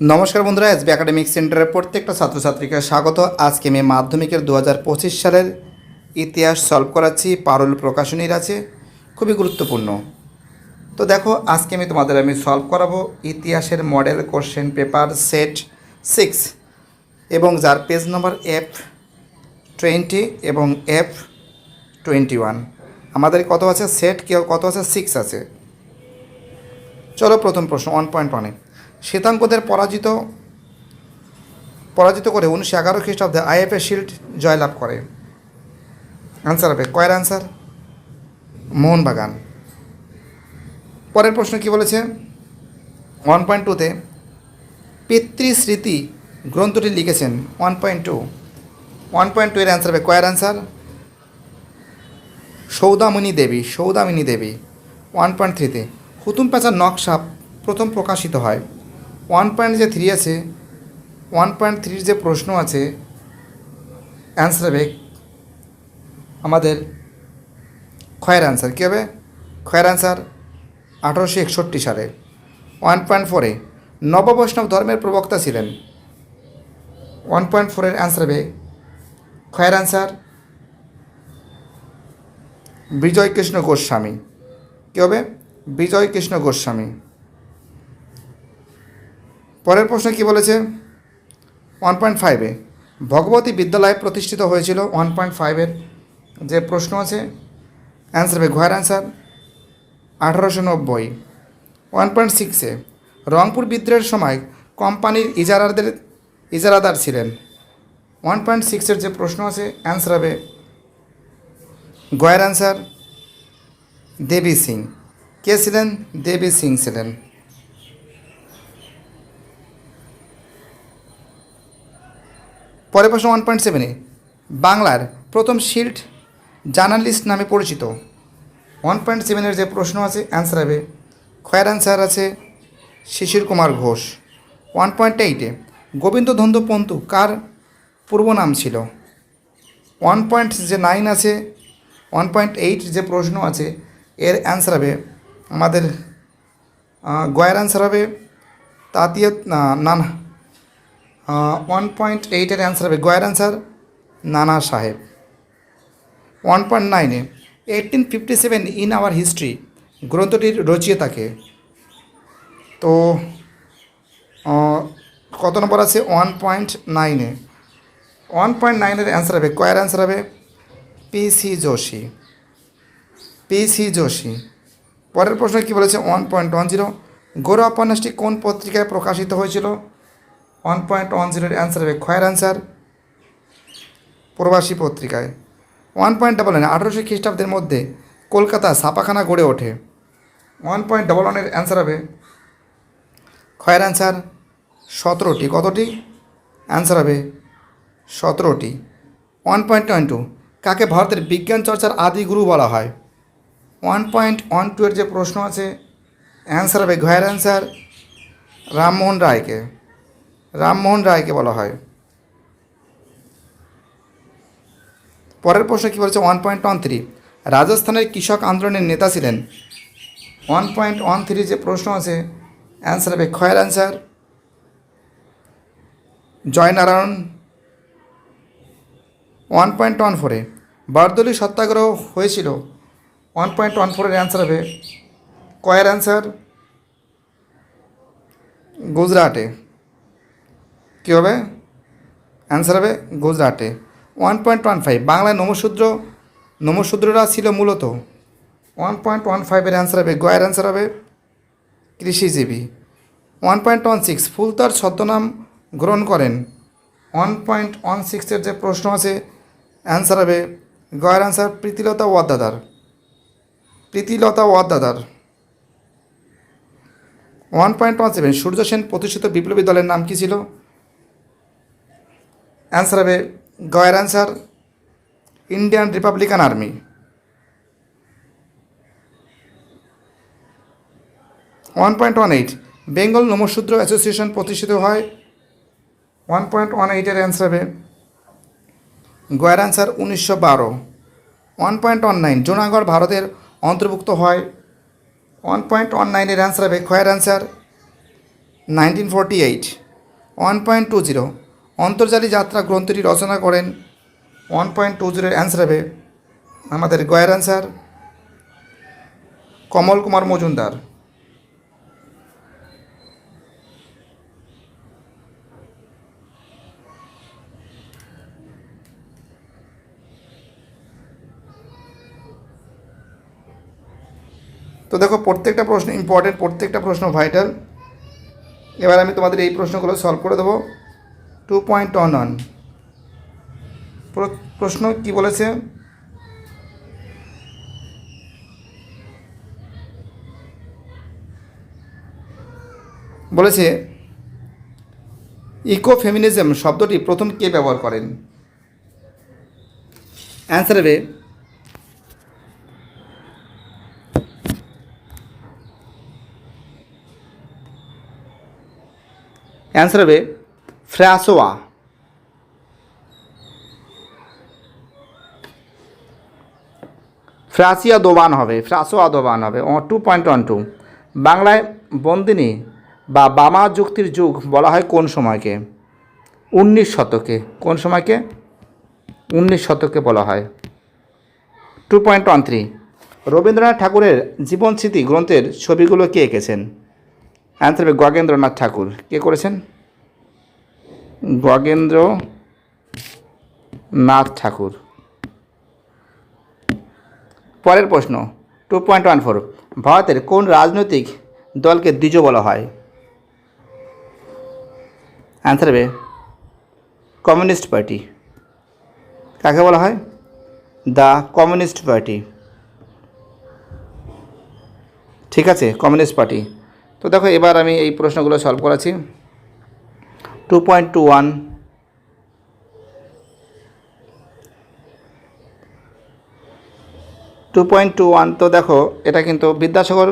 নমস্কার বন্ধুরা, SB academic সেন্টারের প্রত্যেকটা ছাত্রছাত্রীকে স্বাগত। আজকে আমি মাধ্যমিকের 2025 সালের ইতিহাস সলভ করাচ্ছি। পারুল প্রকাশনীর আছে, খুবই গুরুত্বপূর্ণ। তো দেখো, আজকে আমি সলভ করাবো ইতিহাসের মডেল কোশ্চেন পেপার সেট 6 এবং যার পেজ নম্বর F20 এবং F21। আমাদের কত আছে সেট, কত আছে 6 আছে। চলো প্রথম প্রশ্ন 1.1-এ শ্বেতাঙ্গদের পরাজিত করে 1911 খ্রিস্টাব্দে আইএফএ শিল্ড জয়লাভ করে। আনসার হবে কয়ের আনসার মোহনবাগান। পরের প্রশ্ন কি বলেছে 1.2-তে পিতৃস্মৃতি গ্রন্থটি লিখেছেন 1.2 এর অ্যান্সার হবে কয়ের আনসার সৌদামিনী দেবী। 1.3-তে হুতুম প্যাঁচার নকশা প্রথম প্রকাশিত হয়। 1.3 আছে, 1.3 যে প্রশ্ন আছে অ্যান্সার হবে আমাদের ক্ষয়ের আনসার কী হবে ক্ষয়ের আনসার 1861 সালে। 1.4-এ নববৈষ্ণব ধর্মের প্রবক্তা ছিলেন। 1.4-এর অ্যান্সার হবে ক্ষয়ের আনসার বিজয়কৃষ্ণ গোস্বামী। কী হবে বিজয়কৃষ্ণ গোস্বামী। পরের প্রশ্ন কি বলেছে 1.5-এ ভগবতী বিদ্যালয় প্রতিষ্ঠিত হয়েছিল। 1.5-এর যে প্রশ্ন আছে অ্যান্সার হবে ঘয়ের আনসার 1890। 1.6-এ রংপুর বিদ্রোহের সময় কোম্পানির ইজারাদার ছিলেন। 1.6-এর যে প্রশ্ন আছে অ্যান্সার হবে গয়ের আনসার দেবী সিং। কে ছিলেন? দেবী সিং ছিলেন। পরের প্রশ্ন 1.7-এ বাংলার প্রথম শিল্ড জার্নালিস্ট নামে পরিচিত। 1.7-এর যে প্রশ্ন আছে অ্যান্সার হবে ক্ষয়ের আনসার আছে শিশির কুমার ঘোষ। 1.8-এ গোবিন্দধন্ধ পন্তু কার পূর্ব নাম ছিল। 1.9 আছে, 1.8 যে প্রশ্ন আছে এর অ্যান্সার হবে আমাদের গয়ের আনসার হবে তাঁতীয় নানা। 1.8-এর অ্যান্সার হবে গয়ের আনসার নানা সাহেব। 1.9-এ 1857 ইন আওয়ার হিস্ট্রি গ্রন্থটির রচয়িতাকে। তো কত নম্বর আছে 1.9-এ 1.9-এর অ্যান্সার হবে কয়ের আনসার হবে পিসি যোশী। পরের প্রশ্ন কী বলেছে 1.10 গোরা উপন্যাসটি কোন পত্রিকায় প্রকাশিত হয়েছিল। 1.10-এর অ্যান্সার হবে ক্ষয়ের আনসার প্রবাসী পত্রিকায়। 1.11-এ 1800 খ্রিস্টাব্দের মধ্যে কলকাতা ছাপাখানা গড়ে ওঠে। 1.11-এর অ্যান্সার হবে ক্ষয়ের আনসার 17টি। কতটি? অ্যান্সার হবে 17টি। 1.12 কাকে ভারতের বিজ্ঞান চর্চার আদি গুরু বলা হয়। 1.12-এর যে প্রশ্ন আছে অ্যান্সার হবে ঘয়ের আনসার রামমোহন রায়কে বলা হয়। পরের প্রশ্ন কী বলছে 1.13 রাজস্থানের কৃষক আন্দোলনের নেতা ছিলেন। 1.13 যে প্রশ্ন আছে অ্যান্সার হবে ক্ষয়ের আনসার জয়নারায়ণ। 1.14-এ বারদৌলি সত্যাগ্রহ হয়েছিল। 1.14-এর অ্যান্সার হবে কয়ের আনসার গুজরাটে। কী হবে? অ্যান্সার হবে গুজরাটে। 1.15 বাংলায় নমশূদ্ররা ছিল মূলত। 1.15-এর অ্যান্সার হবে গয়ের আনসার হবে কৃষিজীবী। 1.16 ফুলতার ছদ্মনাম গ্রহণ করেন। 1.16-এর যে প্রশ্ন আছে অ্যান্সার হবে গয়ের আনসার প্রীতিলতা ওয়াদ্দাদার। 1.17 সূর্য সেন প্রতিষ্ঠিত বিপ্লবী দলের নাম কী ছিল। অ্যান্সার হবে গয়ের answer Indian Republican Army. 1.18 Bengal Namasudra association প্রতিষ্ঠিত হয়। 1.18-এর অ্যান্সার হবে গয়ের আনসার 1912। 1.19 জুনাগড় ভারতের অন্তর্ভুক্ত হয়। 1.19-এর অ্যান্সার হবে ক্ষয়ের আনসার 1948। 1.20 অন্তর্জালী যাত্রা গ্রন্থটি রচনা করেন। 1.20 অ্যান্সার হবে আমাদের গয়ের অ্যান্সার কমল কুমার মজুমদার। তো দেখো প্রত্যেকটা প্রশ্ন ইম্পর্টেন্ট, প্রত্যেকটা প্রশ্ন ভাইটাল। এবার আমি তোমাদের এই প্রশ্নগুলো সলভ করে দেবো। 2.11 প্রশ্ন কি বলেছে, বলেছে ইকোফেমিনিজম শব্দটি প্রথম কে ব্যবহার করেন? অ্যান্সার হবে ফ্রাসোয়া। ফ্রাসিয়া দোবান হবে, ফ্রাসোয়া দোবান হবে। 2.12 বাংলায় বন্দিনী বা বামা যুক্তির যুগ বলা হয় কোন সময়কে? 19 শতকে। কোন সময়কে? 19 শতকে বলা হয়। 2.13 রবীন্দ্রনাথ ঠাকুরের জীবন স্মৃতি গ্রন্থের ছবিগুলো কে এঁকেছেন? অ্যান্সার হবে গগেন্দ্রনাথ ঠাকুর। কে করেছেন? গগেন্দ্রনাথ ঠাকুর। পরের প্রশ্ন 2.14 ভারতের কোন রাজনৈতিক দলকে দ্বিজ বলা হয়? অ্যান্সার হবে কমিউনিস্ট পার্টি। কাকে বলা হয়? The communist party. ঠিক আছে, কমিউনিস্ট পার্টি। তো দেখো এবার আমি এই প্রশ্নগুলো সলভ করাচ্ছি। 2.21 তো দেখো এটা কিন্তু বিদ্যাসাগর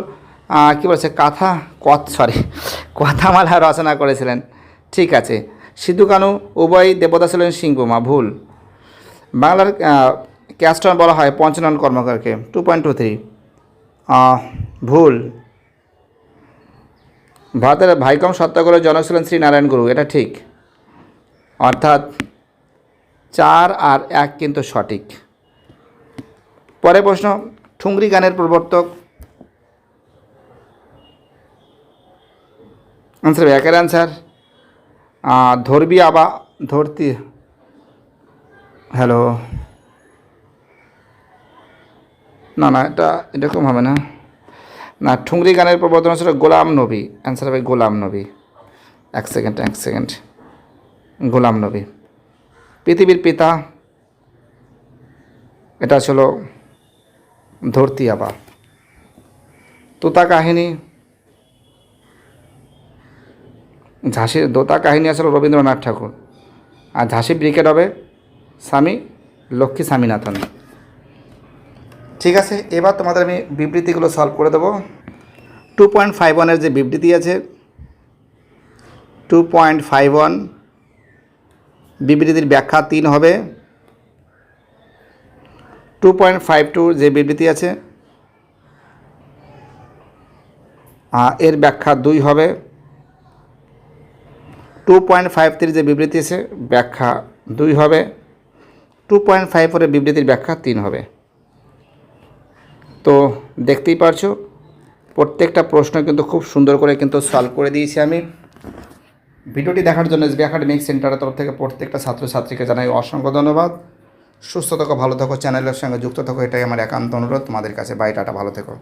কী বলছে কথামালা রচনা করেছিলেন। ঠিক আছে। সিধু কানু উভয় দেবদাস ছিলেন সিংহমা। ভুল। বাংলার ক্যাস্টন বলা হয় পঞ্চানন কর্মকারকে। 2.23 ভুল। ভারতের ভাইকম সত্যাগ্রহের জনক ছিলেন শ্রী নারায়ণ গুরু। এটা ঠিক, অর্থাৎ 4 আর 1 কিন্তু সঠিক। পরের প্রশ্ন ঠুংরি গানের প্রবর্তক? আনসার একের অ্যান্সার ধরবি আবা ধরতি। হ্যালো, না এটা এরকম হবে না। ঠুংরি গানের প্রবর্তন ছিল গোলাম নবী। অ্যান্সার হবে গোলাম নবী। এক সেকেন্ড গোলাম নবী। পৃথিবীর পিতা এটা ছিল ধরতি আবা। তোতা কাহিনী, ঝাঁসির দোতা কাহিনী আসলে রবীন্দ্রনাথ ঠাকুর। আর ঝাঁসি ব্রিগেড হবে স্বামী লক্ষ্মী স্বামীনাথন। ঠিক আছে, এবার তোমাদের আমি বিবৃতিগুলো সলভ করে দেবো। 2.51 যে বিবৃতি আছে, 2.51 বিবৃতির ব্যাখ্যা 3 হবে। 2.52 যে বিবৃতি আছে এর ব্যাখ্যা 2 হবে। 2.53 যে বিবৃতি আছে ব্যাখ্যা 2 হবে। 2.54 এর বিবৃতির ব্যাখ্যা 3 হবে। তো দেখতেই পারছো প্রত্যেকটা প্রশ্ন কিন্তু খুব সুন্দর করে কিন্তু সলভ করে দিয়েছি আমি। ভিডিওটি দেখার জন্য এসবি একাডেমিক সেন্টারের তরফ থেকে প্রত্যেকটা ছাত্রছাত্রীকে জানাই অসংখ্য ধন্যবাদ। সুস্থ থাকো, ভালো থাকো, চ্যানেলের সঙ্গে যুক্ত থাকো, এটাই আমার একান্ত অনুরোধ তোমাদের কাছে। বাই, টাটা, ভালো থেকো।